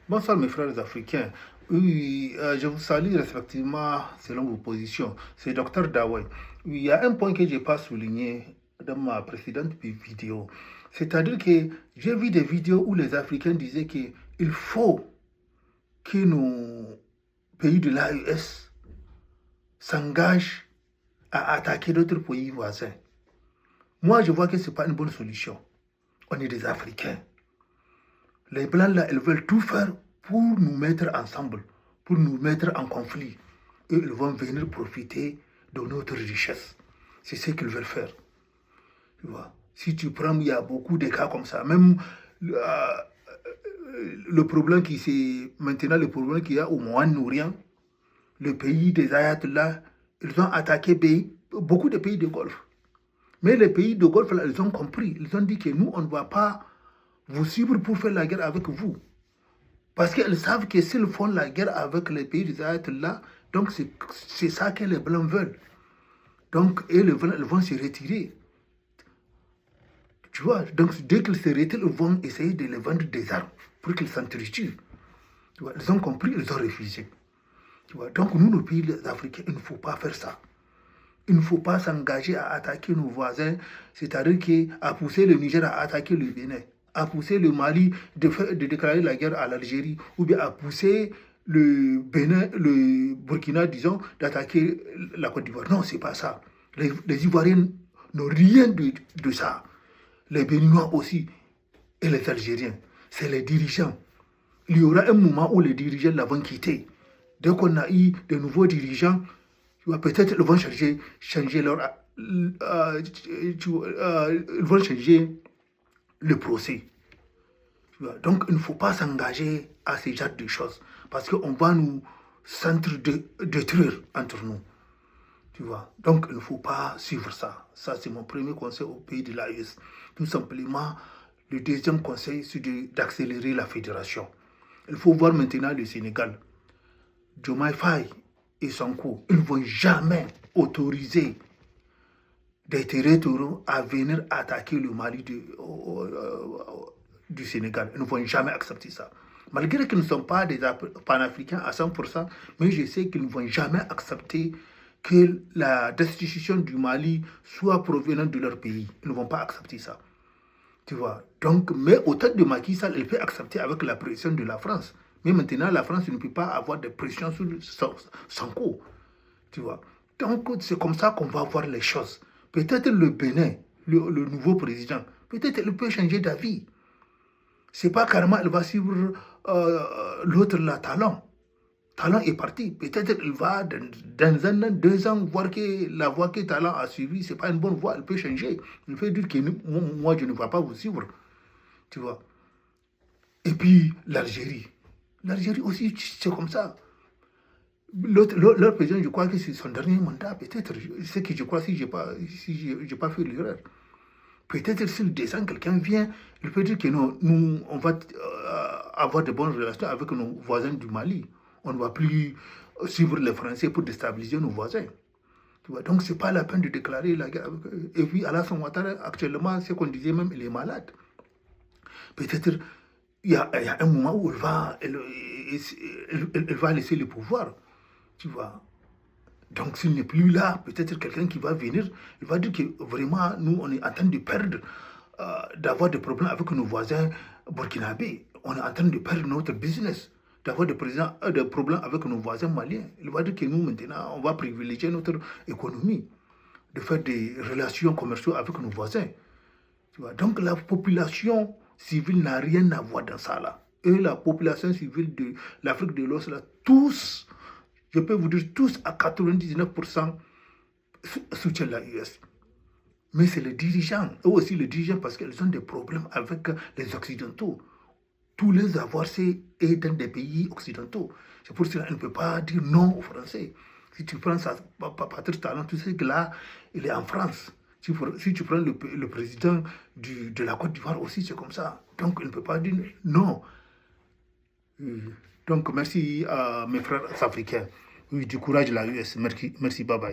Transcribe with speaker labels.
Speaker 1: Bonsoir mes frères africains. Oui, je vous salue respectivement selon vos positions. C'est Dr Dawei. Oui, il y a un point que je n'ai pas souligné dans ma précédente vidéo. C'est-à-dire que j'ai vu des vidéos où les Africains disaient qu'il faut que nos pays de l'AES s'engagent à attaquer d'autres pays voisins. Moi, je vois que ce n'est pas une bonne solution. On est des Africains. Les Blancs, là, ils veulent tout faire pour nous mettre ensemble, pour nous mettre en conflit. Et ils vont venir profiter de notre richesse. C'est ce qu'ils veulent faire. Tu vois? Si tu prends, il y a beaucoup de cas comme ça. Même le problème qui c'est maintenant, le problème qu'il y a au Moyen-Orient, le pays des Ayatollahs, ils ont attaqué beaucoup de pays de Golfe. Mais les pays de Golfe, là, ils ont compris. Ils ont dit que nous, on ne va pas vous suivre pour faire la guerre avec vous. Parce qu'ils savent que s'ils font la guerre avec les pays des Ayatollahs, donc c'est ça que les Blancs veulent. Donc, et les Blancs, ils vont se retirer. Tu vois, donc dès qu'ils se retirent, ils vont essayer de les vendre des armes pour qu'ils s'enrichissent. Tu vois, ils ont compris, ils ont refusé. Tu vois, donc nous, nos pays africains, il ne faut pas faire ça. Il ne faut pas s'engager à attaquer nos voisins, c'est-à-dire à pousser le Niger à attaquer le Bénin, à pousser le Mali de déclarer la guerre à l'Algérie, ou bien à pousser le Bénin, le Burkina, disons, d'attaquer la Côte d'Ivoire. Non, ce n'est pas ça. Les Ivoiriens n'ont rien de ça. Les Béninois aussi, et les Algériens. C'est les dirigeants. Il y aura un moment où les dirigeants vont quitter. Dès qu'on a eu de nouveaux dirigeants, peut-être ils vont changer leur, ils vont changer le procès. Donc il ne faut pas s'engager à ce genre de choses parce qu'on va nous s'entre-détruire entre nous. Tu vois. Donc il ne faut pas suivre ça. Ça, c'est mon premier conseil au pays de l'AES. Tout simplement, le deuxième conseil, c'est d'accélérer la fédération. Il faut voir maintenant le Sénégal. Diomaye Faye et Sonko, ils ne vont jamais autoriser des territoires à venir attaquer le Mali du Sénégal. Ils ne vont jamais accepter ça. Malgré qu'ils ne sont pas des panafricains à 100%, mais je sais qu'ils ne vont jamais accepter que la destitution du Mali soit provenant de leur pays. Ils ne vont pas accepter ça. Tu vois. Donc, mais au tête de Macky Sall, elle peut accepter avec la pression de la France. Mais maintenant, la France ne peut pas avoir de pression sur Sonko. Tu vois. Donc, c'est comme ça qu'on va voir les choses. Peut-être le Bénin, le nouveau président, peut-être il peut changer d'avis. C'est pas carrément il va suivre l'autre là, Talon. Talon est parti. Peut-être il va dans un an, 2 ans, voir que la voie que Talon a suivie, ce n'est pas une bonne voie. Il peut changer. Il peut dire que moi, je ne vais pas vous suivre. Tu vois. Et puis, l'Algérie. L'Algérie aussi, c'est comme ça. Leur président, je crois que c'est son dernier mandat, peut-être. C'est que je crois si je n'ai pas fait l'erreur. Peut-être s'il descend, quelqu'un vient, il peut dire que non, nous, on va avoir de bonnes relations avec nos voisins du Mali. On ne va plus suivre les Français pour déstabiliser nos voisins. Tu vois, donc, ce n'est pas la peine de déclarer la guerre avec eux. Et puis, Alassane Ouattara, actuellement, ce qu'on disait même, il est malade. Peut-être il y a un moment où elle va laisser le pouvoir. Tu vois. Donc, s'il n'est plus là, peut-être quelqu'un qui va venir, il va dire que vraiment, nous, on est en train de perdre, d'avoir des problèmes avec nos voisins burkinabés. On est en train de perdre notre business, d'avoir des problèmes avec nos voisins maliens. Il va dire que nous, maintenant, on va privilégier notre économie, de faire des relations commerciales avec nos voisins. Tu vois. Donc, la population civile n'a rien à voir dans ça, là. Et la population civile de l'Afrique de l'Ouest, là, tous, je peux vous dire tous à 99% soutiennent la US. Mais c'est les dirigeants, eux aussi les dirigeants, parce qu'ils ont des problèmes avec les Occidentaux. Tous les avoirs, c'est dans des pays occidentaux. C'est pour cela qu'on ne peut pas dire non aux Français. Si tu prends ça, Patrice Talon, tu sais que là, il est en France. Si tu prends le président de la Côte d'Ivoire aussi, c'est comme ça. Donc, il ne peut pas dire non. Donc, merci à mes frères africains. Oui, du courage, la US. Merci, bye bye.